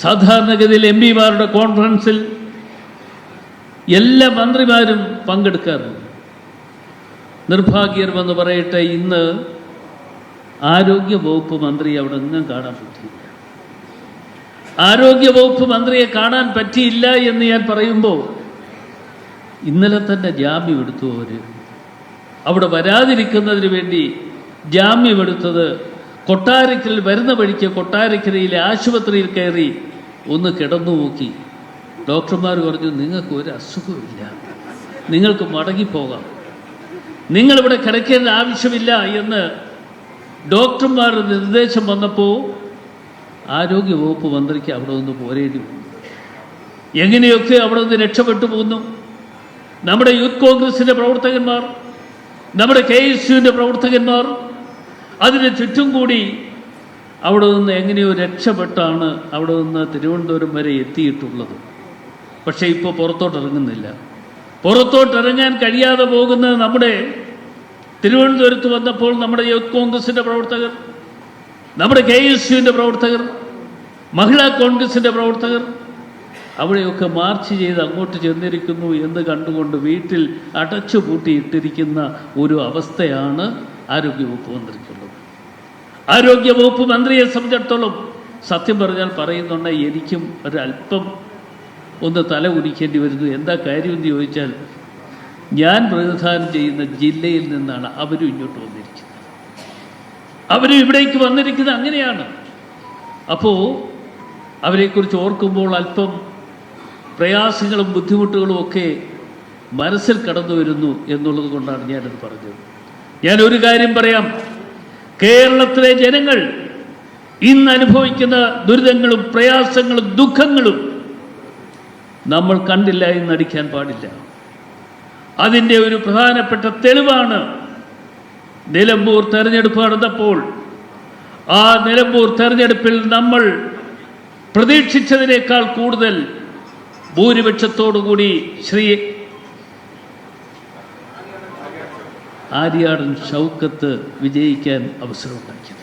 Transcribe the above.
സാധാരണഗതിയിൽ MP-മാരുടെ കോൺഫറൻസിൽ എല്ലാ മന്ത്രിമാരും പങ്കെടുക്കാറുണ്ട്. നിർഭാഗ്യമെന്ന് പറയട്ടെ, ഇന്ന് ആരോഗ്യ വകുപ്പ് മന്ത്രി അവിടെ ഒന്നും കാണാൻ പറ്റിയില്ല. ആരോഗ്യ വകുപ്പ് മന്ത്രിയെ കാണാൻ പറ്റിയില്ല എന്ന് ഞാൻ പറയുമ്പോൾ ഇന്നലെ തന്നെ ജാമ്യമെടുത്തു. അവിടെ വരാതിരിക്കുന്നതിന് വേണ്ടി ജാമ്യമെടുത്തത് കൊട്ടാരക്കൽ വരുന്ന വഴിക്ക് കൊട്ടാരക്കരയിലെ ആശുപത്രിയിൽ കയറി ഒന്ന് കിടന്നു നോക്കി. ഡോക്ടർമാർ പറഞ്ഞു, നിങ്ങൾക്ക് ഒരു അസുഖമില്ല, നിങ്ങൾക്ക് മടങ്ങിപ്പോകാം, നിങ്ങളിവിടെ കിടക്കേണ്ട ആവശ്യമില്ല എന്ന് ഡോക്ടർമാരുടെ നിർദ്ദേശം വന്നപ്പോൾ ആരോഗ്യ വകുപ്പ് മന്ത്രിക്ക് അവിടെ നിന്ന് പോരേണ്ടി വന്നു. എങ്ങനെയൊക്കെ അവിടെ നിന്ന് രക്ഷപ്പെട്ടു പോന്നു. നമ്മുടെ യൂത്ത് കോൺഗ്രസിൻ്റെ പ്രവർത്തകന്മാർ, നമ്മുടെ KSUവിൻ്റെ പ്രവർത്തകന്മാർ അതിന് ചുറ്റും കൂടി അവിടെ നിന്ന് എങ്ങനെയോ രക്ഷപ്പെട്ടാണ് അവിടെ നിന്ന് തിരുവനന്തപുരം വരെ എത്തിയിട്ടുള്ളത്. പക്ഷേ ഇപ്പോൾ പുറത്തോട്ടിറങ്ങുന്നില്ല. പുറത്തോട്ടിറങ്ങാൻ കഴിയാതെ പോകുന്ന നമ്മുടെ തിരുവനന്തപുരത്ത് വന്നപ്പോൾ നമ്മുടെ യൂത്ത് കോൺഗ്രസിൻ്റെ പ്രവർത്തകർ, നമ്മുടെ KSUവിൻ്റെ പ്രവർത്തകർ, മഹിളാ കോൺഗ്രസിൻ്റെ പ്രവർത്തകർ അവിടെയൊക്കെ മാർച്ച് ചെയ്ത് അങ്ങോട്ട് ചെന്നിരിക്കുന്നു എന്ന് കണ്ടുകൊണ്ട് വീട്ടിൽ അടച്ചുപൂട്ടിയിട്ടിരിക്കുന്ന ഒരു അവസ്ഥയാണ് ആരോഗ്യവകുപ്പ് മന്ത്രിക്കുള്ളത്. ആരോഗ്യവകുപ്പ് മന്ത്രിയെ സംബന്ധിച്ചിടത്തോളം സത്യം പറഞ്ഞാൽ പറയുന്നുണ്ട്, എനിക്കും ഒരല്പം ഒന്ന് തല കുനിക്കേണ്ടി വരുന്നു. എന്താ കാര്യമെന്ന് ചോദിച്ചാൽ, ഞാൻ പ്രതിനിധാനം ചെയ്യുന്ന ജില്ലയിൽ നിന്നാണ് അവരും ഇങ്ങോട്ട് വന്നിരിക്കുന്നത്, അവരും ഇവിടേക്ക് വന്നിരിക്കുന്നത്. അങ്ങനെയാണ്. അപ്പോൾ അവരെക്കുറിച്ച് ഓർക്കുമ്പോൾ അല്പം പ്രയാസങ്ങളും ബുദ്ധിമുട്ടുകളും ഒക്കെ മനസ്സിൽ കടന്നു വരുന്നു എന്നുള്ളത് കൊണ്ടാണ് ഞാനത് പറഞ്ഞത്. ഞാനൊരു കാര്യം പറയാം, കേരളത്തിലെ ജനങ്ങൾ ഇന്ന് അനുഭവിക്കുന്ന ദുരിതങ്ങളും പ്രയാസങ്ങളും ദുഃഖങ്ങളും നമ്മൾ കണ്ടില്ല എന്ന് നടിക്കാൻ പാടില്ല. അതിൻ്റെ ഒരു പ്രധാനപ്പെട്ട തെളിവാണ് നിലമ്പൂർ തെരഞ്ഞെടുപ്പ് നടന്നപ്പോൾ ആ നിലമ്പൂർ തെരഞ്ഞെടുപ്പിൽ നമ്മൾ പ്രതീക്ഷിച്ചതിനേക്കാൾ കൂടുതൽ ഭൂരിപക്ഷത്തോടുകൂടി ശ്രീ ആര്യാടൻ ഷൗക്കത്ത് വിജയിക്കാൻ അവസരമുണ്ടാക്കി.